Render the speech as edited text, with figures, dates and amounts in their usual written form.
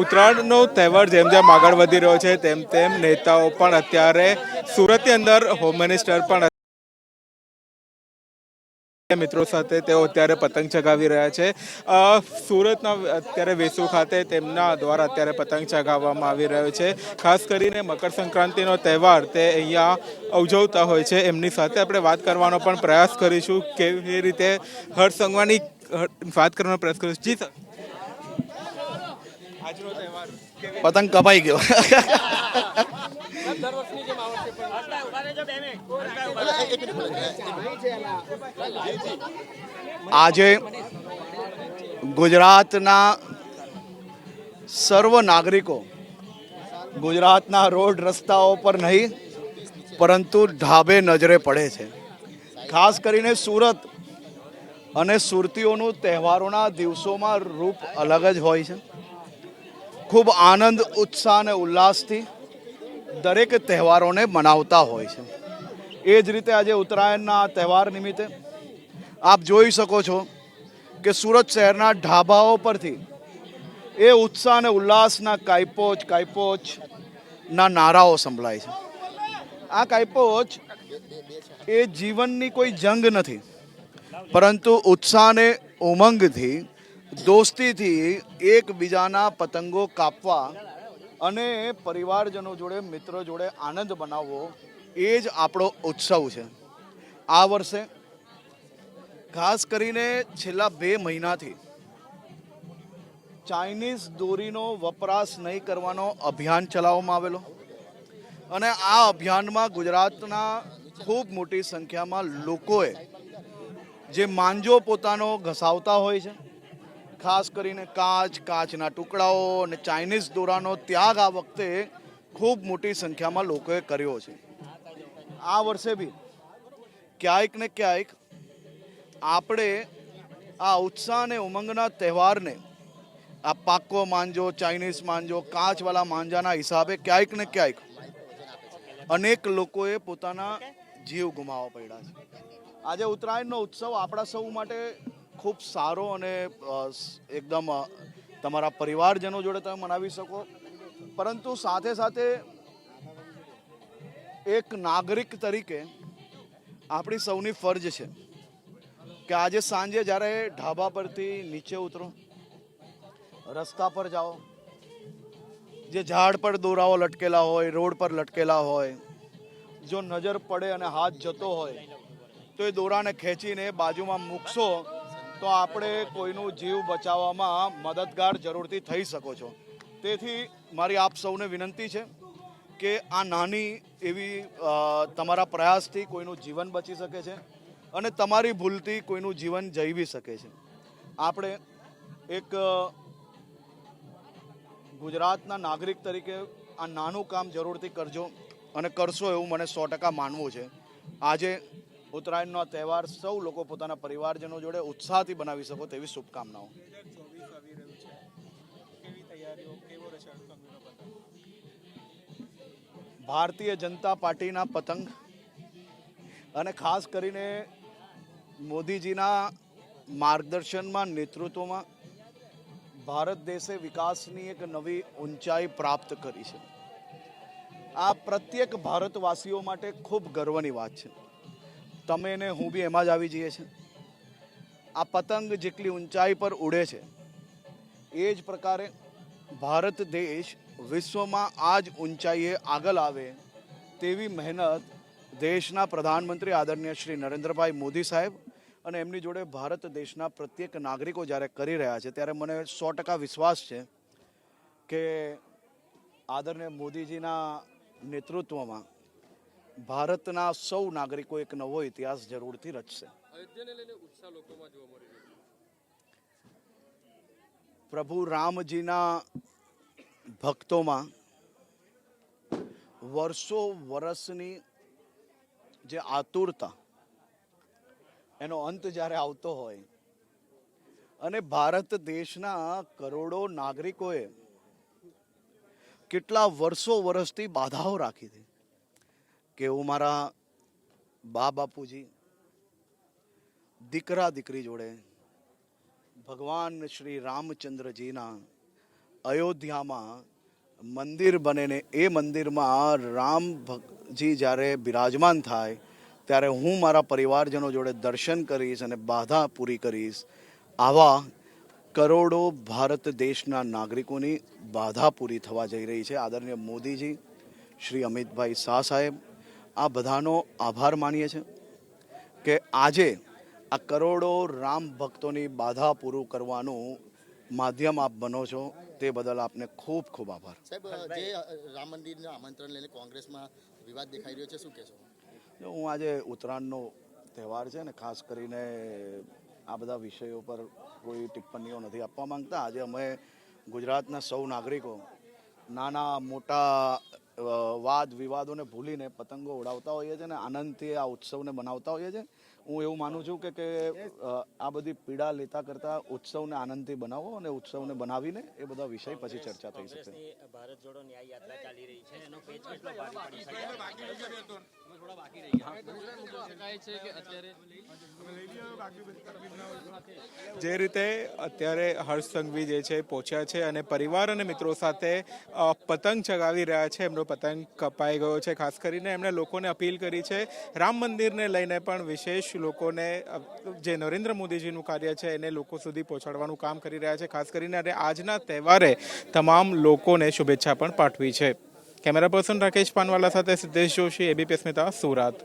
ઉત્તરાયણનો તહેવાર જેમ જેમ આગળ વધી રહ્યો છે તેમ તેમ નેતાઓ પણ અત્યારે સુરતની અંદર હોમ મિનિસ્ટર પણ મિત્રો સાથે તેઓ અત્યારે પતંગ ચગાવી રહ્યા છે। સુરતના અત્યારે વેસુ ખાતે તેમના દ્વારા અત્યારે પતંગ ચગાવવામાં આવી રહ્યો છે। ખાસ કરીને મકર સંક્રાંતિનો તહેવાર તે અહીંયા ઉજવતા હોય છે। એમની સાથે આપણે વાત કરવાનો પણ પ્રયાસ કરીશું, કેવી રીતે હર્ષ સંઘવાની વાત કરવાનો પ્રયાસ કરીશું। જી સર, આજનો તહેવાર પતંગ કપાઈ ગયો। આજે ગુજરાતના સર્વ નાગરિકો ગુજરાતના રોડ રસ્તાઓ પર નહીં પરંતુ ઢાબે નજરે પડે છે। ખાસ કરીને સુરત અને સુરતીઓનું તહેવારોના દિવસોમાં રૂપ અલગ જ હોય છે। ખૂબ આનંદ, ઉત્સાહ અને ઉલ્લાસથી દરેક તહેવારોને મનાવતા હોય છે। એ જ રીતે આજે ઉત્તરાયણના તહેવાર નિમિત્તે આપ જોઈ શકો છો કે સુરત શહેરના ઢાબાઓ પરથી એ ઉત્સાહ અને ઉલ્લાસના કાયપોચના નારાઓ સંભળાય છે। આ કાયપોચ એ જીવનની કોઈ જંગ નથી, પરંતુ ઉત્સાહ અને ઉમંગથી, દોસ્તીથી એકબીજાના પતંગો કાપવા અને પરિવારજનો જોડે, મિત્રો જોડે આનંદ બનાવવો એ જ આપણો ઉત્સવ છે। આ વર્ષે ખાસ કરીને છેલ્લા 2 મહિનાથી ચાઇનીઝ દોરીનો વપરાશ નહીં કરવાનો અભિયાન ચલાવવામાં આવેલો અને આ અભિયાનમાં ગુજરાતના ખૂબ મોટી સંખ્યામાં લોકોએ જે માંજો પોતાનો ઘસાવતા હોય છે, ખાસ કરીને કાચના ટુકડાઓ અને ચાઇનીઝ દોરાનો ત્યાગ આ વખતે ખૂબ મોટી સંખ્યામાં લોકોએ કર્યો છે। આ વર્ષે બી ક્યાંક ને ક્યાંક આપણે આ ઉત્સાહ અને ઉમંગના તહેવારને આ પાકો માંજો, ચાઇનીઝ માંજો, કાચવાળા માંજાના હિસાબે ક્યાંક ને ક્યાંક અનેક લોકોએ પોતાના જીવ ગુમાવવા પડ્યા છે। આજે ઉત્તરાયણનો ઉત્સવ આપણા સૌ માટે ખૂબ સારો અને એકદમ તમારા પરિવારજનો જોડે તમે મનાવી શકો, પરંતુ સાથે સાથે એક નાગરિક તરીકે આપણી સૌની ફરજ છે કે આજે સાંજે જ્યારે ઢાબા પરથી નીચે ઉતરો, રસ્તા પર જાઓ, જે ઝાડ પર દોરાઓ લટકેલા હોય, રોડ પર લટકેલા હોય, જો નજર પડે અને હાથ જતો હોય તો એ દોરાને ખેંચીને બાજુમાં મૂકશો તો આપણે કોઈનું જીવ બચાવવામાં મદદગાર જરૂરથી થઈ શકો છો। તેથી મારી આપ સૌને વિનંતી છે કે આ નાની એવી તમારા પ્રયાસથી કોઈનું જીવન બચી શકે છે અને તમારી ભૂલથી કોઈનું જીવન જઈ બી શકે છે। આપણે એક ગુજરાતના નાગરિક તરીકે આ નાનું કામ જરૂરથી કરજો અને કરશો એવું મને 100% માનવું છે। આજે ઉત્તરાયણનો તહેવાર સૌ લોકો પોતાના પરિવારજનો જોડે ઉત્સાહથી બનાવી શકો તેવી શુભકામનાઓ। ભારતીય જનતા પાર્ટીના પતંગ અને ખાસ કરીને મોદીજીના માર્ગદર્શનમાં, નેતૃત્વમાં ભારત દેશે વિકાસની એક નવી ઊંચાઈ પ્રાપ્ત કરી છે। આ પ્રત્યેક ભારતવાસીઓ માટે ખૂબ ગર્વની વાત છે। તમે ને હું બી એમાં જ આવી જઈએ છીએ। આ પતંગ જેટલી ઊંચાઈ પર ઉડે છે એ જ પ્રકારે ભારત દેશ વિશ્વમાં આ જ ઊંચાઈએ આગળ આવે તેવી મહેનત દેશના પ્રધાનમંત્રી આદરણીય શ્રી નરેન્દ્રભાઈ મોદી સાહેબ અને એમની જોડે ભારત દેશના પ્રત્યેક નાગરિકો જ્યારે કરી રહ્યા છે ત્યારે મને 100% વિશ્વાસ છે કે આદરણીય મોદીજીના નેતૃત્વમાં ભારતના સૌ નાગરિકો એક નવો ઇતિહાસ જરૂરથી રચશે। પ્રભુ રામજીના ભક્તોમાં વર્ષો વર્ષની જે આતુરતા, એનો અંત જ્યારે આવતો હોય અને ભારત દેશના કરોડો નાગરિકોએ કેટલા વર્ષોથી બાધાઓ રાખી હતી કે હું મારા બાપુજી, દીકરા દીકરી જોડે ભગવાન શ્રી રામચંદ્રજીના અયોધ્યામાં મંદિર બને ને એ મંદિરમાં રામજી જ્યારે બિરાજમાન થાય ત્યારે હું મારા પરિવારજનો જોડે દર્શન કરીશ અને બાધા પૂરી કરીશ. આવા કરોડો ભારત દેશના નાગરિકોની બાધા પૂરી થવા જઈ રહી છે. આદરણીય મોદીજી, શ્રી અમિતભાઈ શાહ સાહેબ, આ બધાનો આભાર માનીએ છીએ કે આજે આ કરોડો રામ ભક્તોની બાધા પૂરું કરવાનું માધ્યમ આપ બનો છો, તે બદલ આપને ખૂબ ખૂબ આભાર. સાહેબ, જે રામ મંદિરના આમંત્રણ લઈને કોંગ્રેસમાં વિવાદ દેખાઈ રહ્યો છે, શું કહેશો? હું આજે ઉત્તરાયણનો તહેવાર છે ને, ખાસ કરીને આ બધા વિષયો પર કોઈ ટિપ્પણીઓ નથી આપવા માંગતા. આજે અમે ગુજરાતના સૌ નાગરિકો નાના મોટા વાદ વિવાદોને ભૂલીને પતંગો ઉડાવતા હોઈએ છીએ અને આનંદથી આ ઉત્સવને બનાવતા હોઈએ છીએ. હું એવું માનું છું કે આ બધી પીડા લેતા કરતાં ઉત્સવને આનંદથી બનાવો અને ઉત્સવને બનાવીને એ બધા વિષય પછી ચર્ચા થઈ શકે. ભારત જોડો ન્યાય યાત્રા ચાલી રહી છે, એનો પેચ કેટલો ભારે પડી શકે? જે રીતે અત્યારે હર્ષ સંઘવી જે છે પહોંચ્યા છે અને પરિવાર અને મિત્રો સાથે પતંગ ચગાવી રહ્યા છે. એમનો પતંગ કપાઈ ગયો છે. ખાસ કરીને એમણે લોકોને અપીલ કરી છે રામ મંદિરને લઈને પણ વિશેષ લોકોને જે નરેન્દ્ર મોદીજીનું કાર્ય છે એને લોકો સુધી પહોંચાડવાનું કામ કરી રહ્યા છે. ખાસ કરીને આજના તહેવારે તમામ લોકોને શુભેચ્છા પણ પાઠવી છે. કેમેરા પર્સન રાકેશ પાનવાલા સાથે સિદ્ધેશ જોશી, એબીપી અસ્મિતા, સુરત.